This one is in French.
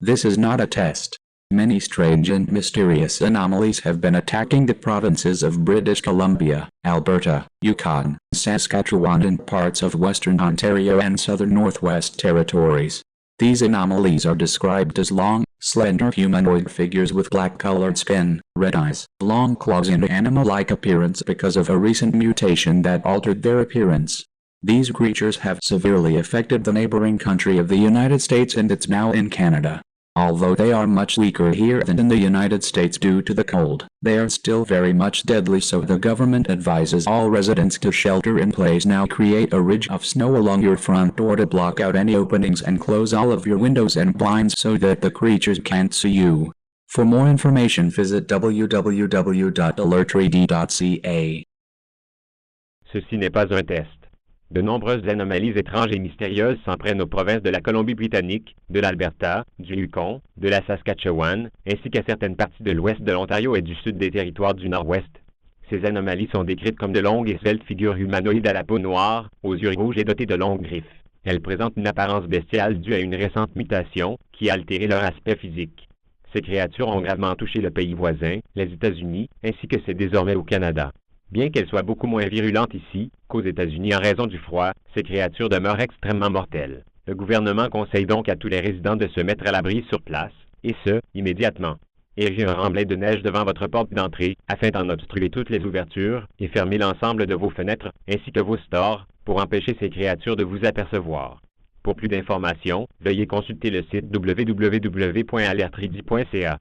This is not a test. Many strange and mysterious anomalies have been attacking the provinces of British Columbia, Alberta, Yukon, Saskatchewan and parts of Western Ontario and Southern Northwest Territories. These anomalies are described as long, slender humanoid figures with black-colored skin, red eyes, long claws and animal-like appearance because of a recent mutation that altered their appearance. These creatures have severely affected the neighboring country of the United States and it's now in Canada. Although they are much weaker here than in the United States due to the cold, they are still very much deadly, so the government advises all residents to shelter in place now. Create a ridge of snow along your front door to block out any openings and close all of your windows and blinds so that the creatures can't see you. For more information visit www.alertready.ca. Ceci n'est pas un test. De nombreuses anomalies étranges et mystérieuses s'en prennent aux provinces de la Colombie-Britannique, de l'Alberta, du Yukon, de la Saskatchewan, ainsi qu'à certaines parties de l'ouest de l'Ontario et du sud des territoires du nord-ouest. Ces anomalies sont décrites comme de longues et sveltes figures humanoïdes à la peau noire, aux yeux rouges et dotées de longues griffes. Elles présentent une apparence bestiale due à une récente mutation qui a altéré leur aspect physique. Ces créatures ont gravement touché le pays voisin, les États-Unis, ainsi que c'est désormais au Canada. Bien qu'elles soient beaucoup moins virulentes ici qu'aux États-Unis en raison du froid, ces créatures demeurent extrêmement mortelles. Le gouvernement conseille donc à tous les résidents de se mettre à l'abri sur place, et ce, immédiatement. Érigez un remblai de neige devant votre porte d'entrée afin d'en obstruer toutes les ouvertures et fermez l'ensemble de vos fenêtres ainsi que vos stores pour empêcher ces créatures de vous apercevoir. Pour plus d'informations, veuillez consulter le site www.alertready.ca.